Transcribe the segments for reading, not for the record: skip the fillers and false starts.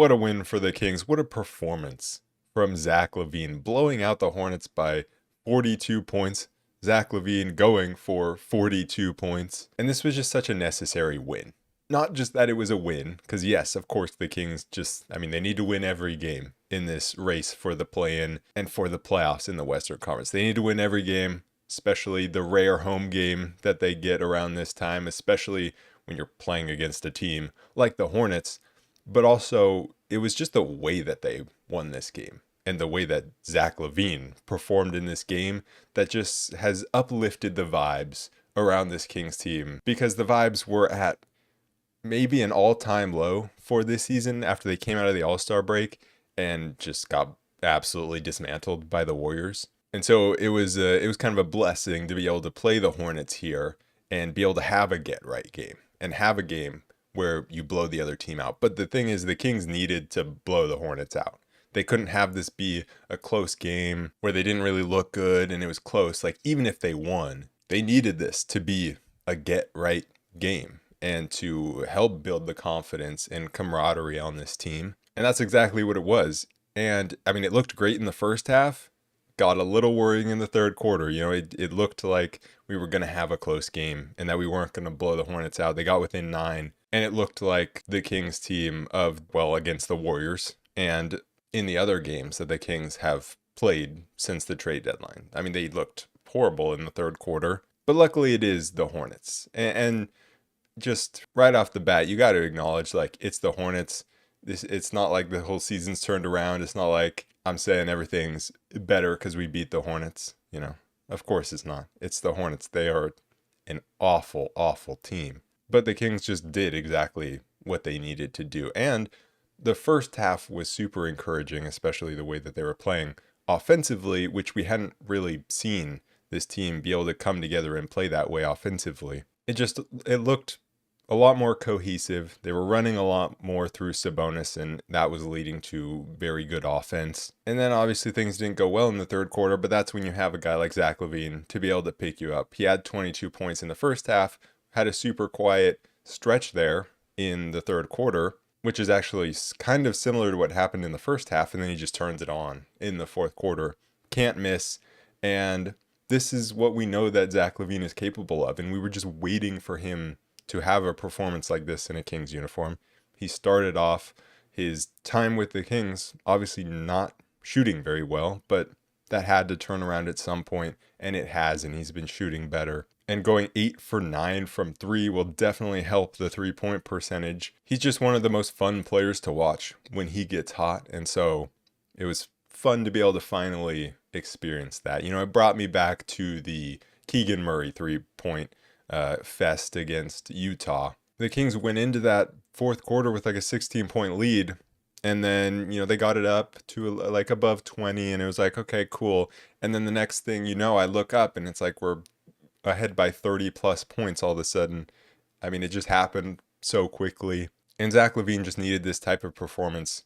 what a win for the Kings. What a performance from Zach LaVine, blowing out the Hornets by 42 points. Zach LaVine going for 42 points. And this was just such a necessary win. Not just that it was a win, because yes, of course, the Kings they need to win every game in this race for the play-in and for the playoffs in the Western Conference. They need to win every game, especially the rare home game that they get around this time, especially when you're playing against a team like the Hornets. But also, it was just the way that they won this game and the way that Zach LaVine performed in this game that just has uplifted the vibes around this Kings team, because the vibes were at maybe an all-time low for this season after they came out of the All-Star break and just got absolutely dismantled by the Warriors. And so it was kind of a blessing to be able to play the Hornets here and be able to have a get-right game and have a game where you blow the other team out. But the thing is, the Kings needed to blow the Hornets out. They couldn't have this be a close game where they didn't really look good and it was close. Like, even if they won, they needed this to be a get-right game and to help build the confidence and camaraderie on this team. And that's exactly what it was. And it looked great in the first half, got a little worrying in the third quarter. It looked like we were going to have a close game and that we weren't going to blow the Hornets out. They got within 9, and it looked like the Kings team against the Warriors and in the other games that the Kings have played since the trade deadline. They looked horrible in the third quarter, but luckily it is the Hornets. And just right off the bat, you got to acknowledge, like, it's the Hornets. It's not like the whole season's turned around. It's not like I'm saying everything's better because we beat the Hornets. Of course it's not. It's the Hornets. They are an awful, awful team. But the Kings just did exactly what they needed to do. And the first half was super encouraging, especially the way that they were playing offensively, which we hadn't really seen this team be able to come together and play that way offensively. It looked a lot more cohesive. They were running a lot more through Sabonis, and that was leading to very good offense. And then obviously things didn't go well in the third quarter, but that's when you have a guy like Zach LaVine to be able to pick you up. He had 22 points in the first half, had a super quiet stretch there in the third quarter, which is actually kind of similar to what happened in the first half, and then he just turns it on in the fourth quarter. Can't miss, and this is what we know that Zach LaVine is capable of, and we were just waiting for him to have a performance like this in a Kings uniform. He started off his time with the Kings, obviously not shooting very well, but that had to turn around at some point, and it has, and he's been shooting better. And going 8 for 9 from 3 will definitely help the 3-point percentage. He's just one of the most fun players to watch when he gets hot, and so it was fun to be able to finally experience that. It brought me back to the Keegan Murray 3-point fest against Utah. The Kings went into that fourth quarter with like a 16-point lead, and then they got it up to like above 20, and it was like, okay, cool. And then the next thing I look up and it's like we're ahead by 30 plus points all of a sudden. It just happened so quickly, and Zach LaVine just needed this type of performance.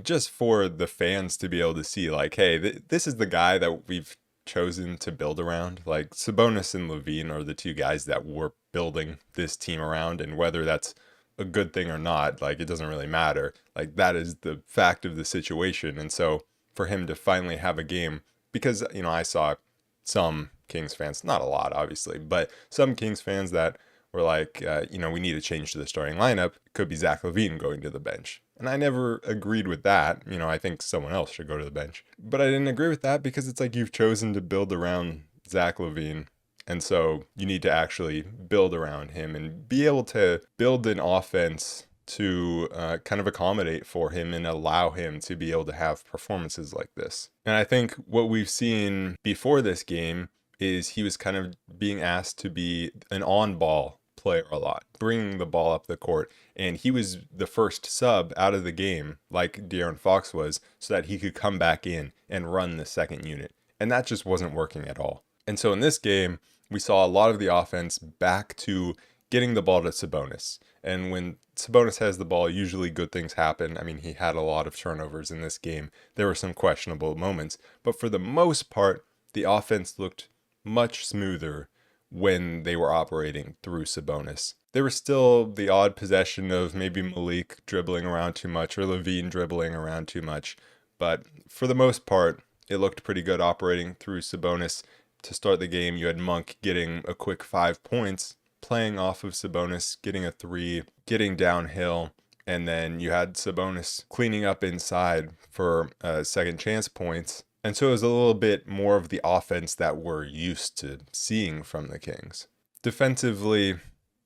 Just for the fans to be able to see, like, hey, this is the guy that we've chosen to build around. Like, Sabonis and LaVine are the two guys that we're building this team around, and whether that's a good thing or not, like, it doesn't really matter. Like, that is the fact of the situation. And so for him to finally have a game, because I saw some Kings fans, not a lot obviously, but some Kings fans that were like, we need to change to the starting lineup. It could be Zach LaVine going to the bench. And I never agreed with that. I think someone else should go to the bench. But I didn't agree with that because it's like you've chosen to build around Zach LaVine. And so you need to actually build around him and be able to build an offense to kind of accommodate for him and allow him to be able to have performances like this. And I think what we've seen before this game is he was kind of being asked to be an on-ball player a lot, bringing the ball up the court, and he was the first sub out of the game, like De'Aaron Fox was, so that he could come back in and run the second unit, and that just wasn't working at all. And so in this game, we saw a lot of the offense back to getting the ball to Sabonis, and when Sabonis has the ball, usually good things happen. He had a lot of turnovers in this game. There were some questionable moments, but for the most part, the offense looked much smoother when they were operating through Sabonis. There was still the odd possession of maybe Malik dribbling around too much or LaVine dribbling around too much. But for the most part, it looked pretty good operating through Sabonis. To start the game, you had Monk getting a quick 5 points, playing off of Sabonis, getting a three, getting downhill. And then you had Sabonis cleaning up inside for second chance points. And so it was a little bit more of the offense that we're used to seeing from the Kings. Defensively,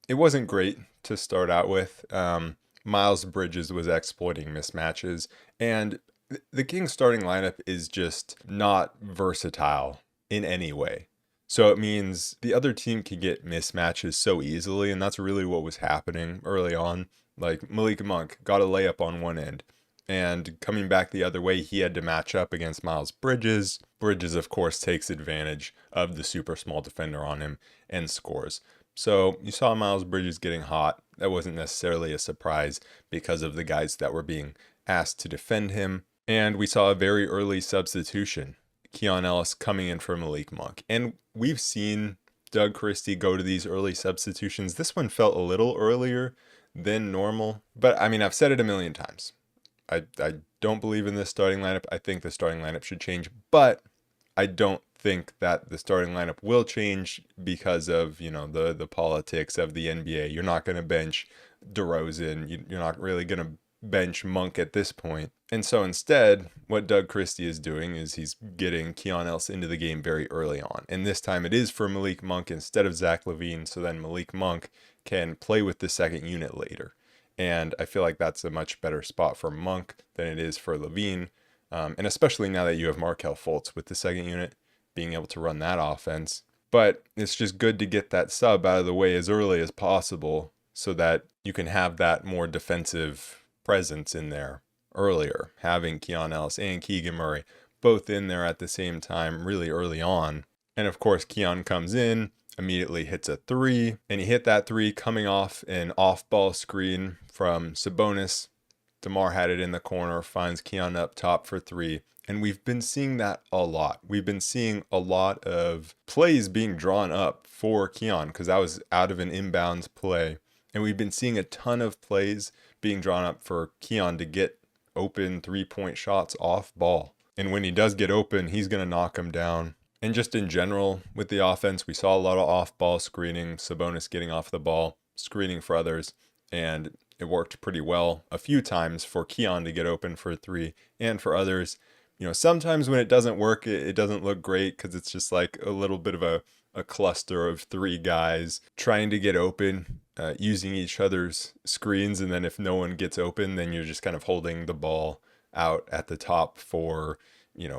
it wasn't great to start out with. Miles Bridges was exploiting mismatches, and the Kings starting lineup is just not versatile in any way. So it means the other team can get mismatches so easily, and that's really what was happening early on. Like Malik Monk got a layup on one end, and coming back the other way, he had to match up against Miles Bridges. Bridges, of course, takes advantage of the super small defender on him and scores. So you saw Miles Bridges getting hot. That wasn't necessarily a surprise because of the guys that were being asked to defend him. And we saw a very early substitution. Keon Ellis coming in for Malik Monk. And we've seen Doug Christie go to these early substitutions. This one felt a little earlier than normal. But I mean, I've said it a million times. I don't believe in this starting lineup. I think the starting lineup should change. But I don't think that the starting lineup will change because of, the politics of the NBA. You're not going to bench DeRozan. You're not really going to bench Monk at this point. And so instead, what Doug Christie is doing is he's getting Keon Ellis into the game very early on. And this time it is for Malik Monk instead of Zach LaVine. So then Malik Monk can play with the second unit later. And I feel like that's a much better spot for Monk than it is for LaVine. And especially now that you have Markelle Fultz with the second unit, being able to run that offense. But it's just good to get that sub out of the way as early as possible so that you can have that more defensive presence in there earlier. Having Keon Ellis and Keegan Murray both in there at the same time really early on. And of course, Keon comes in, immediately hits a three, and he hit that three coming off an off-ball screen from Sabonis. DeMar had it in the corner, finds Keon up top for three. And we've been seeing that a lot. We've been seeing a lot of plays being drawn up for Keon because that was out of an inbounds play. And we've been seeing a ton of plays being drawn up for Keon to get open 3-point shots off ball. And when he does get open, he's going to knock them down. And just in general, with the offense, we saw a lot of off-ball screening, Sabonis getting off the ball, screening for others. And it worked pretty well a few times for Keon to get open for a three and for others. Sometimes when it doesn't work, it doesn't look great because it's just like a little bit of a cluster of three guys trying to get open, using each other's screens. And then if no one gets open, then you're just kind of holding the ball out at the top for,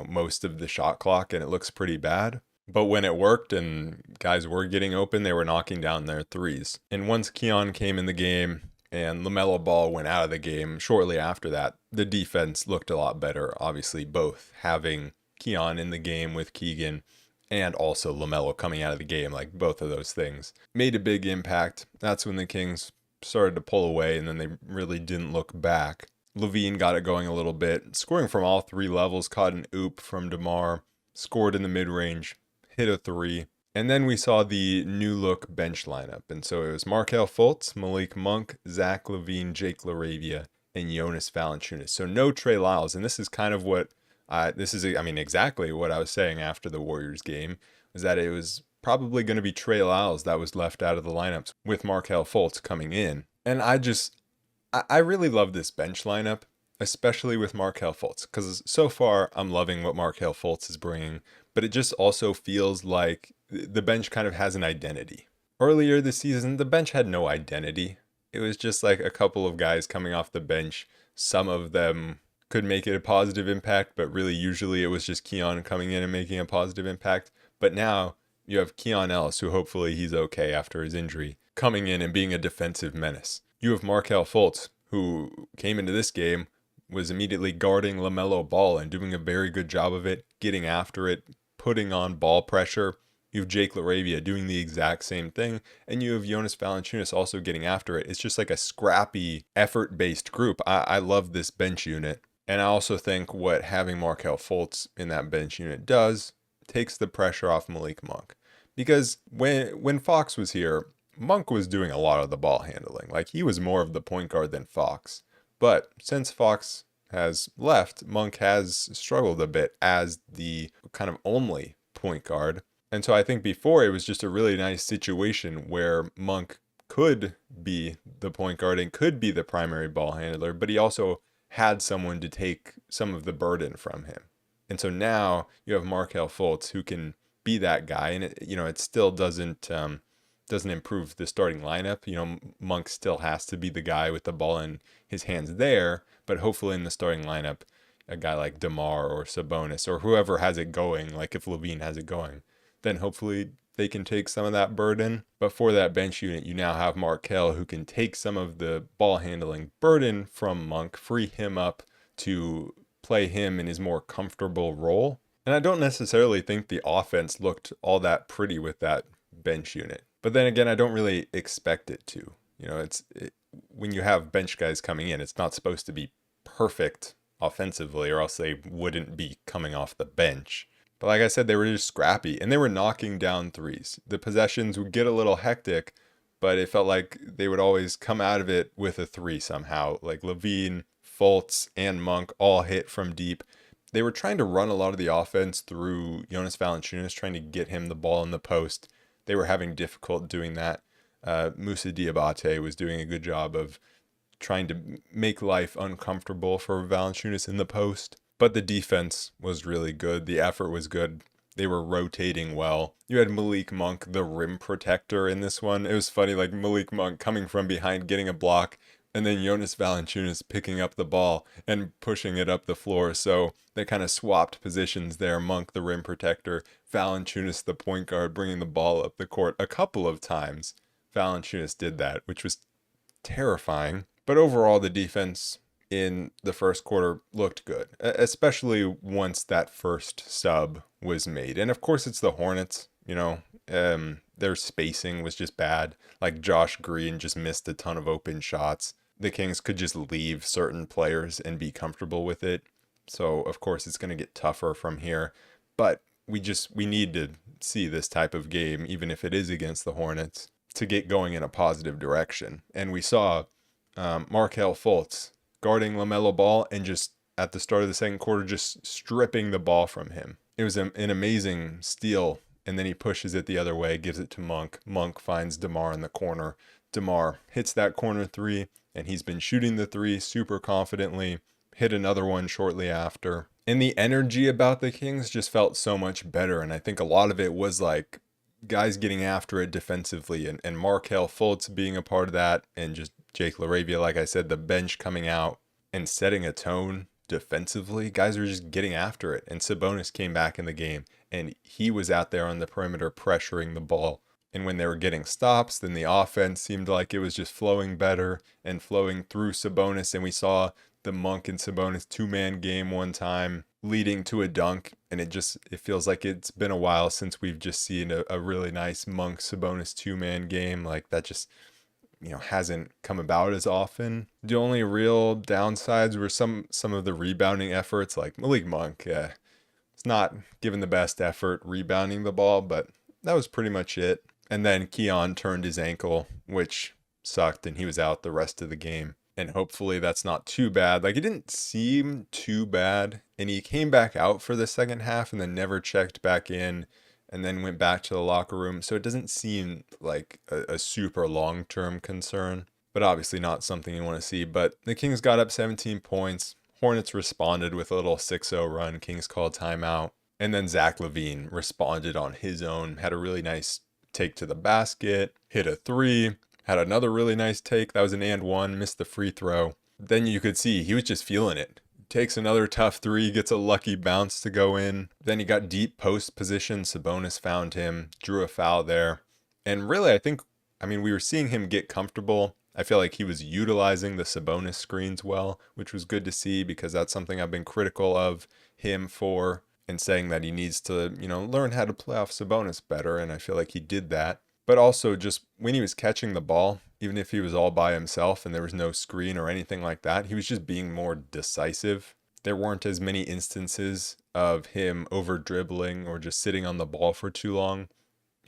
most of the shot clock. And it looks pretty bad. But when it worked and guys were getting open, they were knocking down their threes. And once Keon came in the game, and LaMelo Ball went out of the game shortly after that, the defense looked a lot better. Obviously, both having Keon in the game with Keegan and also LaMelo coming out of the game, like both of those things made a big impact. That's when the Kings started to pull away, and then they really didn't look back. LaVine got it going a little bit, scoring from all three levels, caught an oop from DeMar, scored in the mid-range, hit a three. And then we saw the new look bench lineup. And so it was Markelle Fultz, Malik Monk, Zach LaVine, Jake LaRavia, and Jonas Valanciunas. So no Trey Lyles. And this is kind of what, exactly what I was saying after the Warriors game, was that it was probably going to be Trey Lyles that was left out of the lineups with Markelle Fultz coming in. And I really love this bench lineup, especially with Markelle Fultz, because so far I'm loving what Markelle Fultz is bringing, but it just also feels like the bench kind of has an identity. Earlier this season, the bench had no identity. It was just like a couple of guys coming off the bench. Some of them could make it a positive impact, but really usually it was just Keon coming in and making a positive impact. But now you have Keon Ellis, who hopefully he's okay after his injury, coming in and being a defensive menace. You have Markelle Fultz, who came into this game, was immediately guarding LaMelo Ball and doing a very good job of it, getting after it, putting on ball pressure. You have Jake LaRavia doing the exact same thing, and you have Jonas Valanciunas also getting after it. It's just like a scrappy, effort-based group. I love this bench unit, and I also think what having Markelle Fultz in that bench unit does takes the pressure off Malik Monk. Because when Fox was here, Monk was doing a lot of the ball handling. Like, he was more of the point guard than Fox. But since Fox has left, Monk has struggled a bit as the kind of only point guard. And so I think before it was just a really nice situation where Monk could be the point guard and could be the primary ball handler, but he also had someone to take some of the burden from him. And so now you have Markelle Fultz who can be that guy, and it still doesn't improve the starting lineup. Monk still has to be the guy with the ball in his hands there, but hopefully in the starting lineup, a guy like DeMar or Sabonis or whoever has it going, like if LaVine has it going, then hopefully they can take some of that burden. But for that bench unit, you now have Markelle who can take some of the ball handling burden from Monk, free him up to play him in his more comfortable role. And I don't necessarily think the offense looked all that pretty with that bench unit. But then again, I don't really expect it to. When you have bench guys coming in, it's not supposed to be perfect offensively, or else they wouldn't be coming off the bench. But like I said, they were just scrappy, and they were knocking down threes. The possessions would get a little hectic, but it felt like they would always come out of it with a three somehow. Like LaVine, Fultz, and Monk all hit from deep. They were trying to run a lot of the offense through Jonas Valanciunas, trying to get him the ball in the post. They were having difficulty doing that. Moussa Diabate was doing a good job of trying to make life uncomfortable for Valanciunas in the post. But the defense was really good. The effort was good. They were rotating well. You had Malik Monk, the rim protector, in this one. It was funny, like Malik Monk coming from behind, getting a block, and then Jonas Valanciunas picking up the ball and pushing it up the floor. So they kind of swapped positions there. Monk, the rim protector, Valanciunas, the point guard, bringing the ball up the court a couple of times. Valanciunas did that, which was terrifying. But overall, the defense in the first quarter looked good, especially once that first sub was made. And of course, it's the Hornets. Their spacing was just bad. Like Josh Green just missed a ton of open shots. The Kings could just leave certain players and be comfortable with it. So of course it's going to get tougher from here. But we need to see this type of game, even if it is against the Hornets, to get going in a positive direction. And we saw Markelle Fultz guarding LaMelo Ball and just at the start of the second quarter just stripping the ball from him. It was an amazing steal, and then he pushes it the other way, gives it to Monk. Monk finds DeMar in the corner. DeMar hits that corner three, and he's been shooting the three super confidently, hit another one shortly after. And the energy about the Kings just felt so much better, and I think a lot of it was like guys getting after it defensively, and Markelle Fultz being a part of that, and just Jake LaRavia, like I said, the bench coming out and setting a tone defensively. Guys were just getting after it, and Sabonis came back in the game, and he was out there on the perimeter pressuring the ball. And when they were getting stops, then the offense seemed like it was just flowing better and flowing through Sabonis, and we saw the Monk and Sabonis two-man game one time leading to a dunk, and it feels like it's been a while since we've just seen a really nice Monk Sabonis two-man game. Like that just hasn't come about as often. The only real downsides were some of the rebounding efforts. Like Malik Monk, it's not given the best effort rebounding the ball, but that was pretty much it. And then Keon turned his ankle, which sucked, and he was out the rest of the game. And hopefully that's not too bad. Like, it didn't seem too bad. And he came back out for the second half and then never checked back in and then went back to the locker room. So it doesn't seem like a super long-term concern, but obviously not something you want to see. But the Kings got up 17 points. Hornets responded with a little 6-0 run. Kings called timeout. And then Zach LaVine responded on his own, had a really nice take to the basket, hit a three, had another really nice take. That was an and one, missed the free throw. Then you could see he was just feeling it. Takes another tough three, gets a lucky bounce to go in. Then he got deep post position. Sabonis found him, drew a foul there. And really, we were seeing him get comfortable. I feel like he was utilizing the Sabonis screens well, which was good to see because that's something I've been critical of him for, and saying that he needs to, learn how to play off Sabonis better. And I feel like he did that. But also just when he was catching the ball, even if he was all by himself and there was no screen or anything like that, he was just being more decisive. There weren't as many instances of him over dribbling or just sitting on the ball for too long.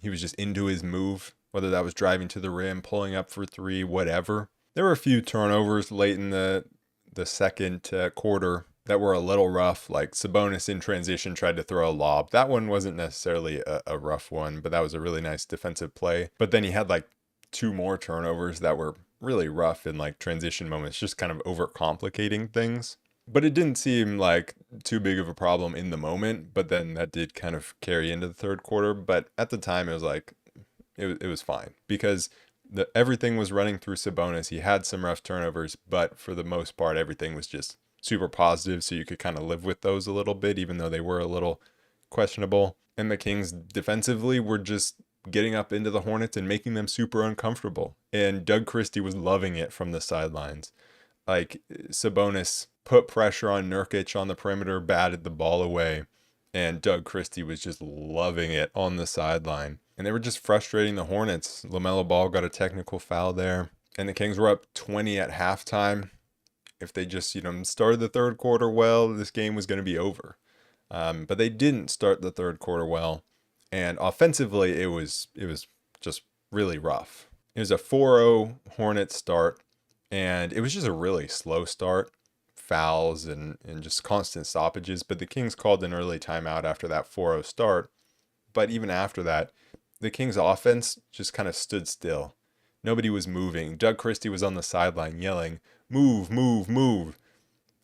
He was just into his move whether that was driving to the rim, pulling up for three, whatever. There were a few turnovers late in the second quarter that were a little rough, like Sabonis in transition tried to throw a lob. That one wasn't necessarily a rough one, but that was a really nice defensive play. But then he had like two more turnovers that were really rough in like transition moments, just kind of overcomplicating things. But it didn't seem like too big of a problem in the moment, but then that did kind of carry into the third quarter. But at the time, it was like, it was fine because everything was running through Sabonis. He had some rough turnovers, but for the most part, everything was just super positive. So you could kind of live with those a little bit, even though they were a little questionable. And the Kings defensively were just getting up into the Hornets and making them super uncomfortable. And Doug Christie was loving it from the sidelines. Like Sabonis put pressure on Nurkic on the perimeter, batted the ball away, and Doug Christie was just loving it on the sideline. And they were just frustrating the Hornets. LaMelo Ball got a technical foul there, and the Kings were up 20 at halftime. If they just, started the third quarter well, this game was going to be over. But they didn't start the third quarter well, and offensively, it was just really rough. It was a 4-0 Hornets start, and it was just a really slow start. Fouls and just constant stoppages, but the Kings called an early timeout after that 4-0 start. But even after that, the Kings offense just kind of stood still. Nobody was moving. Doug Christie was on the sideline yelling, "Move, move, move."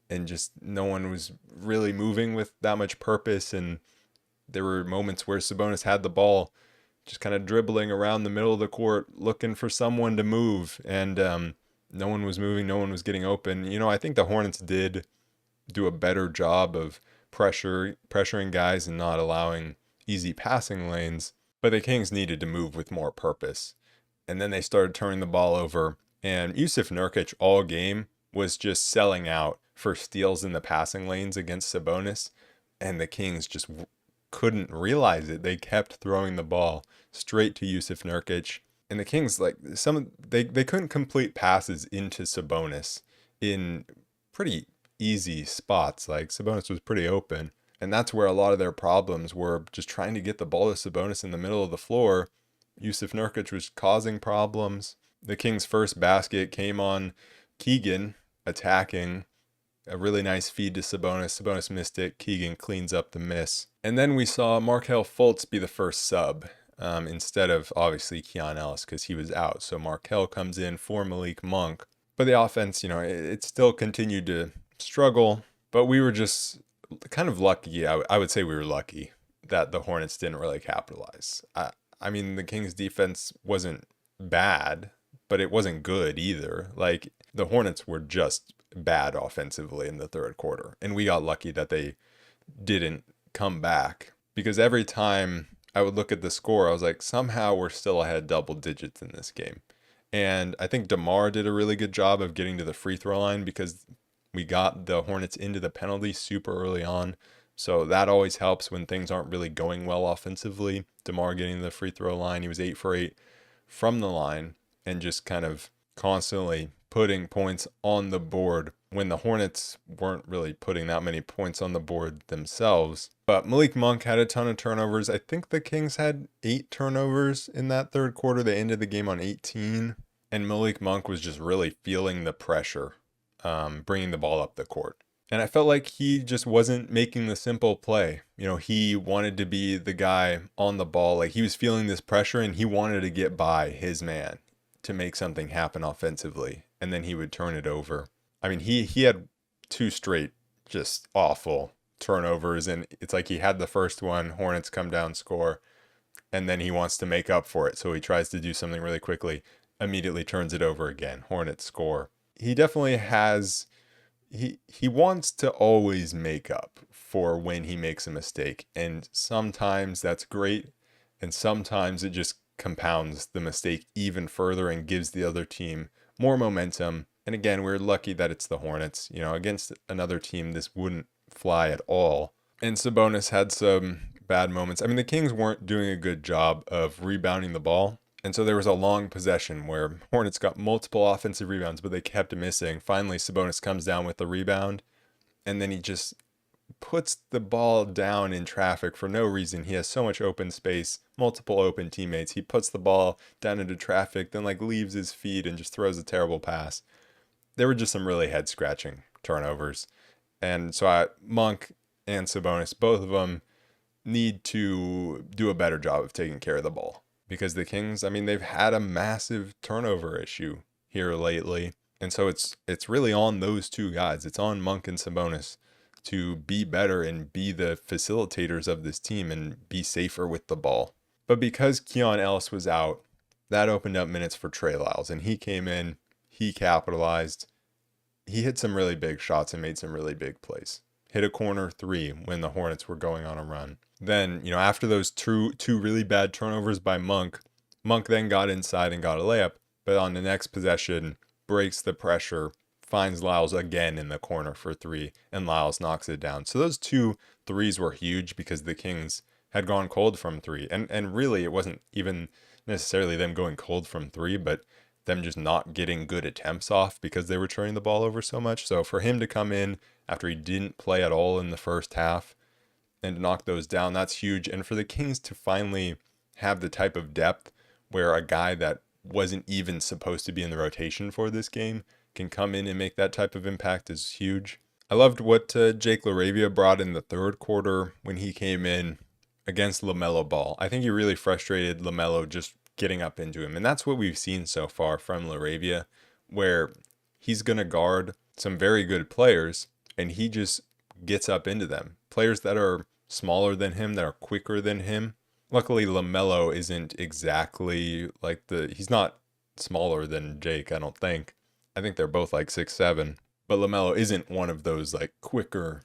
And just no one was really moving with that much purpose. And there were moments where Sabonis had the ball just kind of dribbling around the middle of the court looking for someone to move. And no one was moving. No one was getting open. I think the Hornets did do a better job of pressuring guys and not allowing easy passing lanes. But the Kings needed to move with more purpose. And then they started turning the ball over. And Yusuf Nurkic all game was just selling out for steals in the passing lanes against Sabonis. And the Kings just couldn't realize it. They kept throwing the ball straight to Yusuf Nurkic. And the Kings, they couldn't complete passes into Sabonis in pretty easy spots. Like Sabonis was pretty open. And that's where a lot of their problems were, just trying to get the ball to Sabonis in the middle of the floor. Yusuf Nurkic was causing problems. The Kings' first basket came on Keegan attacking. A really nice feed to Sabonis. Sabonis missed it. Keegan cleans up the miss. And then we saw Markelle Fultz be the first sub instead of, obviously, Keon Ellis because he was out. So Markelle comes in for Malik Monk. But the offense, it still continued to struggle. But we were just kind of lucky. I would say we were lucky that the Hornets didn't really capitalize. I mean, the Kings' defense wasn't bad, but it wasn't good either. Like, the Hornets were just bad offensively in the third quarter. And we got lucky that they didn't come back. Because every time I would look at the score, I was like, somehow we're still ahead double digits in this game. And I think DeMar did a really good job of getting to the free throw line because we got the Hornets into the penalty super early on. So that always helps when things aren't really going well offensively. DeMar getting to the free throw line, he was 8 for 8 from the line and just kind of constantly putting points on the board when the Hornets weren't really putting that many points on the board themselves. But Malik Monk had a ton of turnovers. I think the Kings had 8 turnovers in that third quarter. They ended the game on 18. And Malik Monk was just really feeling the pressure, bringing the ball up the court. And I felt like he just wasn't making the simple play. He wanted to be the guy on the ball. Like, he was feeling this pressure and he wanted to get by his man to make something happen offensively. And then he would turn it over. I mean, he had 2 straight just awful turnovers. And it's like he had the first one, Hornets come down, score. And then he wants to make up for it. So he tries to do something really quickly, immediately turns it over again. Hornets score. He definitely has... He wants to always make up for when he makes a mistake. And sometimes that's great. And sometimes it just compounds the mistake even further and gives the other team more momentum. And again, we're lucky that it's the Hornets. Against another team, this wouldn't fly at all. And Sabonis had some bad moments. I mean, the Kings weren't doing a good job of rebounding the ball. And so there was a long possession where Hornets got multiple offensive rebounds, but they kept missing. Finally, Sabonis comes down with the rebound, and then he just puts the ball down in traffic for no reason. He has so much open space, multiple open teammates. He puts the ball down into traffic, then like leaves his feet and just throws a terrible pass. There were just some really head scratching turnovers. And so Monk and Sabonis, both of them need to do a better job of taking care of the ball. Because the Kings, I mean, they've had a massive turnover issue here lately. And so it's really on those two guys. It's on Monk and Sabonis to be better and be the facilitators of this team and be safer with the ball. But because Keon Ellis was out, that opened up minutes for Trey Lyles. And he came in, he capitalized. He hit some really big shots and made some really big plays. Hit a corner three when the Hornets were going on a run. Then, after those two really bad turnovers by Monk then got inside and got a layup. But on the next possession, breaks the pressure, finds Lyles again in the corner for three, and Lyles knocks it down. So those 2 threes were huge because the Kings had gone cold from three. And really, it wasn't even necessarily them going cold from three, but them just not getting good attempts off because they were turning the ball over so much. So for him to come in after he didn't play at all in the first half and to knock those down, that's huge. And for the Kings to finally have the type of depth where a guy that wasn't even supposed to be in the rotation for this game can come in and make that type of impact is huge. I loved what Jake LaRavia brought in the third quarter when he came in against LaMelo Ball. I think he really frustrated LaMelo just getting up into him. And that's what we've seen so far from LaRavia, where he's going to guard some very good players and he just gets up into them. Players that are smaller than him, that are quicker than him. Luckily, LaMelo isn't exactly like he's not smaller than Jake, I don't think. I think they're both like 6'7", but LaMelo isn't one of those like quicker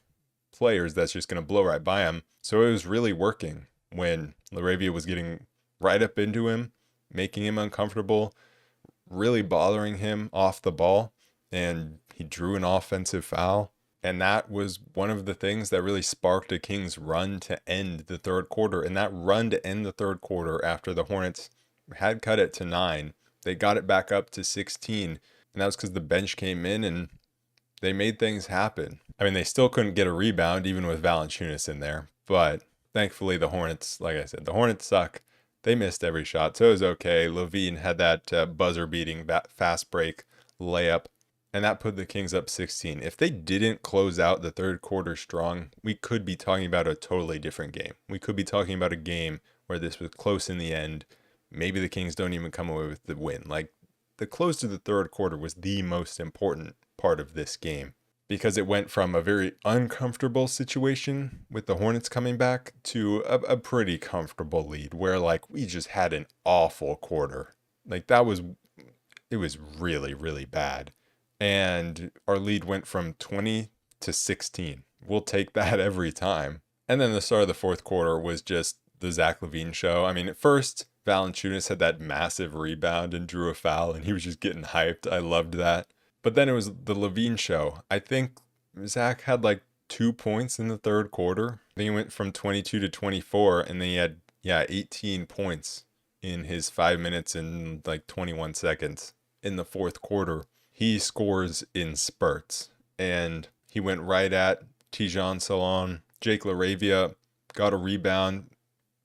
players that's just going to blow right by him. So it was really working when LaRavia was getting right up into him, making him uncomfortable, really bothering him off the ball, and he drew an offensive foul. And that was one of the things that really sparked a Kings run to end the third quarter. And that run to end the third quarter after the Hornets had cut it to 9, they got it back up to 16. And that was because the bench came in and they made things happen. I mean, they still couldn't get a rebound even with Valanciunas in there. But thankfully the Hornets, like I said, the Hornets suck. They missed every shot, so it was okay. LaVine had that buzzer-beating fast break layup, and that put the Kings up 16. If they didn't close out the third quarter strong, we could be talking about a totally different game. We could be talking about a game where this was close in the end. Maybe the Kings don't even come away with the win. Like, the close to the third quarter was the most important part of this game because it went from a very uncomfortable situation with the Hornets coming back to a pretty comfortable lead where, like, we just had an awful quarter. Like, it was really, really bad. And our lead went from 20 to 16. We'll take that every time. And then the start of the fourth quarter was just the Zach LaVine show. I mean, at first, Valanciunas had that massive rebound and drew a foul, and he was just getting hyped. I loved that. But then it was the LaVine show. I think Zach had like 2 points in the third quarter. Then he went from 22 to 24, and then he had, 18 points in his 5 minutes and like 21 seconds in the fourth quarter. He scores in spurts, and he went right at Tijan Salon. Jake LaRavia got a rebound,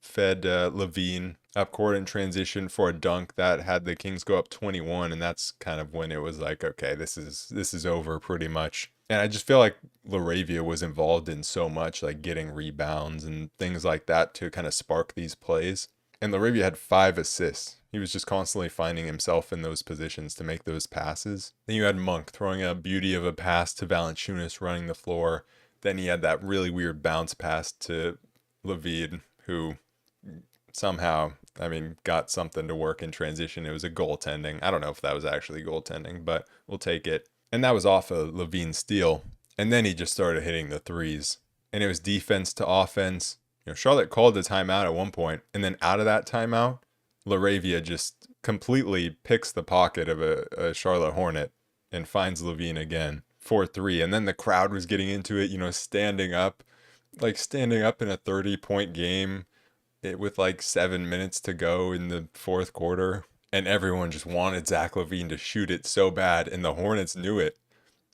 fed LaVine up court in transition for a dunk that had the Kings go up 21, and that's kind of when it was like, okay, this is over pretty much. And I just feel like LaRavia was involved in so much, like getting rebounds and things like that to kind of spark these plays. And LaRavia had 5 assists. He was just constantly finding himself in those positions to make those passes. Then you had Monk throwing a beauty of a pass to Valanciunas running the floor. Then he had that really weird bounce pass to LaVine, who somehow, got something to work in transition. It was a goaltending. I don't know if that was actually goaltending, but we'll take it. And that was off a LaVine steal. And then he just started hitting the threes. And it was defense to offense. Charlotte called the timeout at one point, and then out of that timeout, LaRavia just completely picks the pocket of a Charlotte Hornet and finds LaVine again for 3. And then the crowd was getting into it, standing up in a 30-point game with like 7 minutes to go in the fourth quarter. And everyone just wanted Zach LaVine to shoot it so bad, and the Hornets knew it.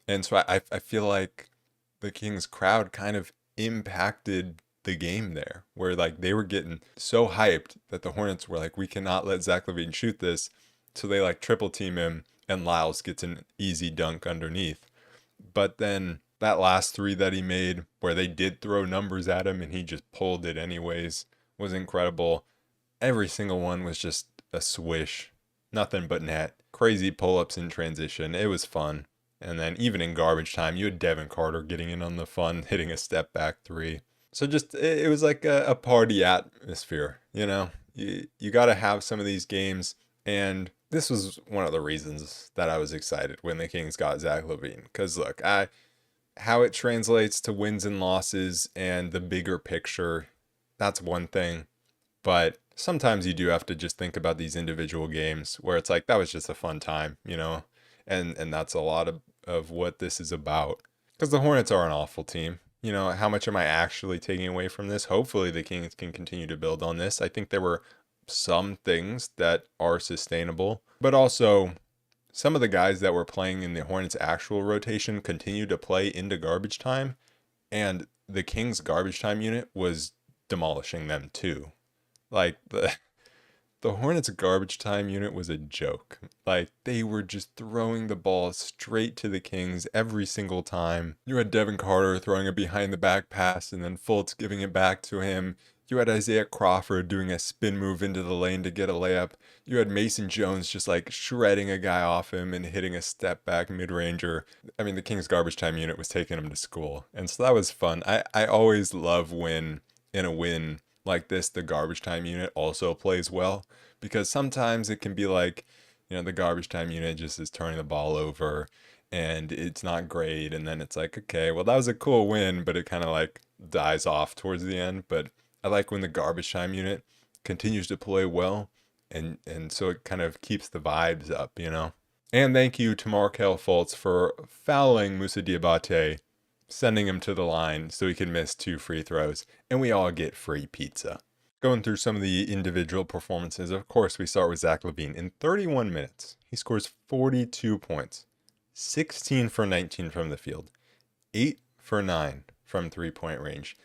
And so I feel like the Kings crowd kind of impacted the game there, where like they were getting so hyped that the Hornets were like, we cannot let Zach LaVine shoot this. So they like triple team him, and Lyles gets an easy dunk underneath. But then that last three that he made, where they did throw numbers at him and he just pulled it anyways, was incredible. Every single one was just a swish, nothing but net. Crazy pull-ups in transition. It was fun. And then even in garbage time, you had Devin Carter getting in on the fun, hitting a step back three. So just, it was like a party atmosphere, you know? You got to have some of these games. And this was one of the reasons that I was excited when the Kings got Zach LaVine. Because look, how it translates to wins and losses and the bigger picture, that's one thing. But sometimes you do have to just think about these individual games where it's like, that was just a fun time, you know? And that's a lot of what this is about. Because the Hornets are an awful team. You know, how much am I actually taking away from this? Hopefully the Kings can continue to build on this. I think there were some things that are sustainable, but also some of the guys that were playing in the Hornets' actual rotation continue to play into garbage time, and the Kings' garbage time unit was demolishing them too. Like the Hornets' garbage time unit was a joke. Like, they were just throwing the ball straight to the Kings every single time. You had Devin Carter throwing a behind-the-back pass and then Fultz giving it back to him. You had Isaiah Crawford doing a spin move into the lane to get a layup. You had Mason Jones just like shredding a guy off him and hitting a step back mid-ranger. I mean, the Kings' garbage time unit was taking him to school. And so that was fun. I always love when, in a win like this, the garbage time unit also plays well, because sometimes it can be like, you know, the garbage time unit just is turning the ball over and it's not great, and then it's like, okay, well, that was a cool win, but it kind of like dies off towards the end. But I like when the garbage time unit continues to play well, and so it kind of keeps the vibes up, you know. And thank you to Markelle Fultz for fouling Moussa Diabate, sending him to the line so he can miss 2 free throws, and we all get free pizza. Going through some of the individual performances, of course, we start with Zach LaVine. In 31 minutes, he scores 42 points, 16 for 19 from the field, 8 for 9 from three-point range.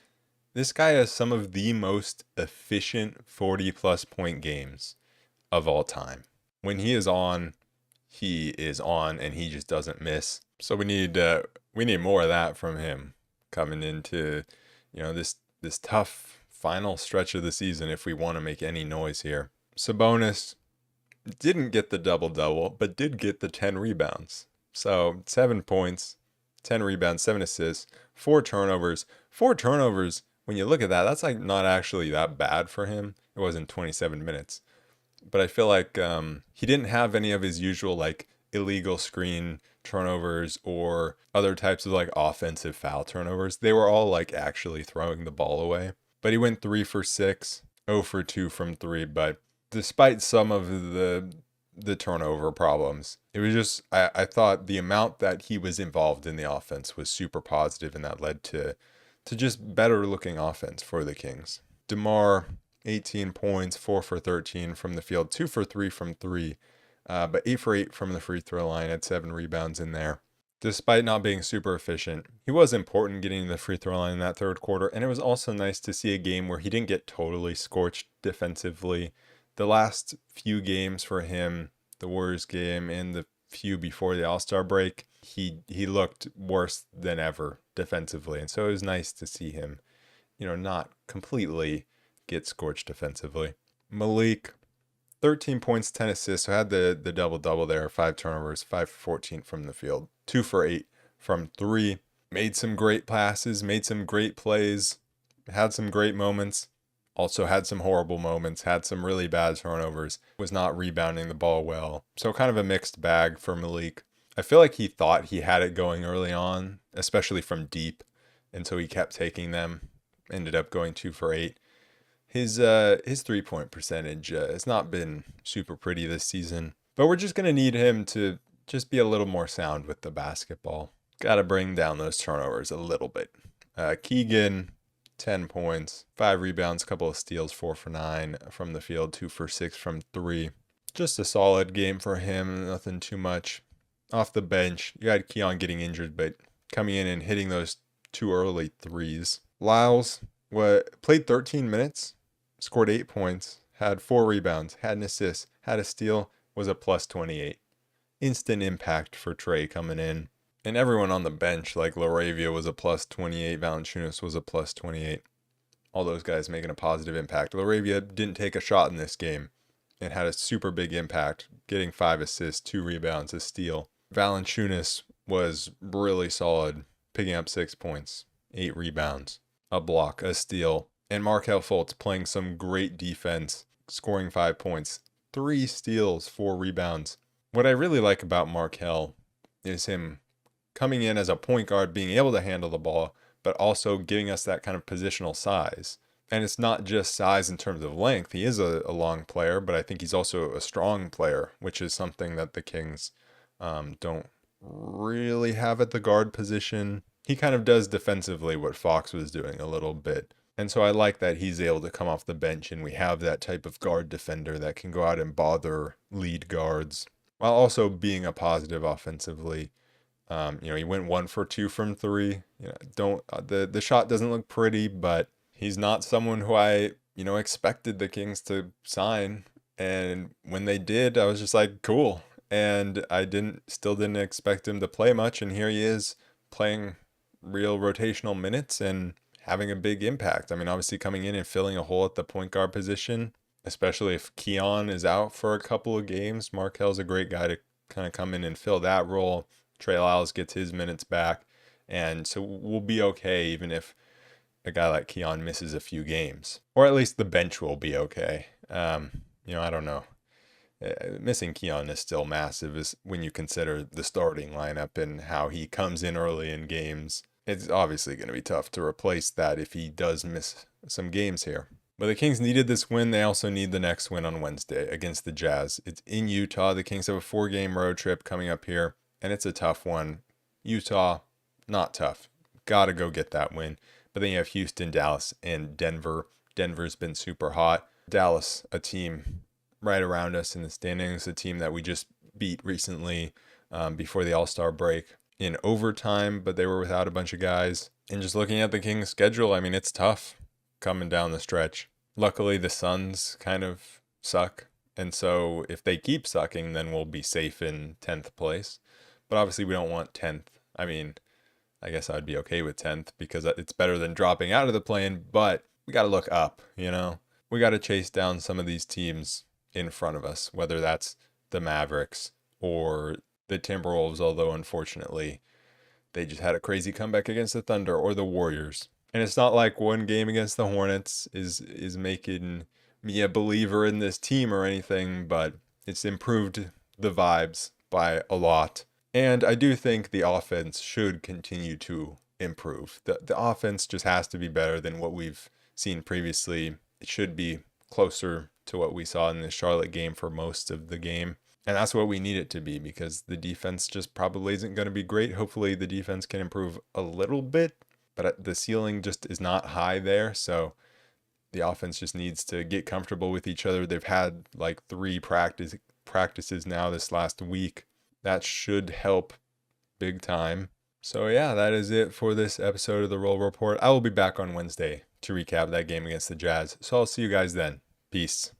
This guy has some of the most efficient 40-plus point games of all time. When he is on, and he just doesn't miss. So we need more of that from him coming into, you know, this tough final stretch of the season if we want to make any noise here. Sabonis didn't get the double-double, but did get the 10 rebounds. So 7 points, 10 rebounds, 7 assists, 4 turnovers. 4 turnovers, when you look at that, that's like not actually that bad for him. It wasn't 27 minutes. But I feel like he didn't have any of his usual like illegal screen turnovers or other types of like offensive foul turnovers. They were all like actually throwing the ball away. But he went 3 for 6, 0 for 2 from 3. But despite some of the turnover problems, it was just, I thought the amount that he was involved in the offense was super positive, and that led to just better looking offense for the Kings. DeMar, 18 points, 4 for 13 from the field, 2 for 3 from 3, but 8 for 8 from the free throw line, had 7 rebounds in there. Despite not being super efficient, he was important getting to the free throw line in that third quarter, and it was also nice to see a game where he didn't get totally scorched defensively. The last few games for him, the Warriors game and the few before the All-Star break, he looked worse than ever defensively, and so it was nice to see him, you know, not completely get scorched defensively. Malik, 13 points, 10 assists, so had the double-double there, 5 turnovers, 5 for 14 from the field, 2 for 8 from 3, made some great passes, made some great plays, had some great moments, also had some horrible moments, had some really bad turnovers, was not rebounding the ball well, so kind of a mixed bag for Malik. I feel like he thought he had it going early on, especially from deep, and so he kept taking them, ended up going 2 for 8. His 3-point percentage has not been super pretty this season, but we're just going to need him to just be a little more sound with the basketball. Got to bring down those turnovers a little bit. Keegan, 10 points, 5 rebounds, couple of steals, 4 for 9 from the field, 2 for 6 from 3. Just a solid game for him, nothing too much. Off the bench, you had Keon getting injured, but coming in and hitting those 2 early threes. Lyles played 13 minutes, scored 8 points, had 4 rebounds, had an assist, had a steal, was a plus 28. Instant impact for Trey coming in. And everyone on the bench, like LaRavia was a plus 28, Valanciunas was a plus 28. All those guys making a positive impact. LaRavia didn't take a shot in this game and had a super big impact, getting 5 assists, 2 rebounds, a steal. Valanciunas was really solid, picking up 6 points, 8 rebounds, a block, a steal. And Markelle Fultz playing some great defense, scoring 5 points, 3 steals, 4 rebounds. What I really like about Markelle is him coming in as a point guard, being able to handle the ball, but also giving us that kind of positional size. And it's not just size in terms of length. He is a long player, but I think he's also a strong player, which is something that the Kings don't really have at the guard position. He kind of does defensively what Fox was doing a little bit. And so I like that he's able to come off the bench and we have that type of guard defender that can go out and bother lead guards while also being a positive offensively. He went 1 for 2 from 3. The shot doesn't look pretty, but he's not someone who I, expected the Kings to sign. And when they did, I was just like, cool. And I still didn't expect him to play much. And here he is playing real rotational minutes and having a big impact. I mean, obviously coming in and filling a hole at the point guard position, especially if Keon is out for a couple of games. Markelle's a great guy to kind of come in and fill that role. Trey Lyles gets his minutes back. And so we'll be okay even if a guy like Keon misses a few games. Or at least the bench will be okay. I don't know. Missing Keon is still massive when you consider the starting lineup and how he comes in early in games. It's obviously going to be tough to replace that if he does miss some games here. But the Kings needed this win. They also need the next win on Wednesday against the Jazz. It's in Utah. The Kings have a 4-game road trip coming up here, and it's a tough one. Utah, not tough. Got to go get that win. But then you have Houston, Dallas, and Denver. Denver's been super hot. Dallas, a team right around us in the standings, a team that we just beat recently before the All-Star break in overtime, but they were without a bunch of guys. And just looking at the Kings' schedule, I mean, it's tough coming down the stretch. Luckily, the Suns kind of suck. And so if they keep sucking, then we'll be safe in 10th place. But obviously, we don't want 10th. I mean, I guess I'd be okay with 10th because it's better than dropping out of the play-in, but we got to look up, We got to chase down some of these teams in front of us, whether that's the Mavericks or the Timberwolves, although unfortunately they just had a crazy comeback against the Thunder, or the Warriors. And it's not like one game against the Hornets is making me a believer in this team or anything, but it's improved the vibes by a lot. And I do think the offense should continue to improve. The offense just has to be better than what we've seen previously. It should be closer to what we saw in the Charlotte game for most of the game. And that's what we need it to be, because the defense just probably isn't going to be great. Hopefully the defense can improve a little bit, but the ceiling just is not high there. So the offense just needs to get comfortable with each other. They've had like 3 practices now this last week. That should help big time. So yeah, that is it for this episode of the Roll Report. I will be back on Wednesday to recap that game against the Jazz. So I'll see you guys then. Peace.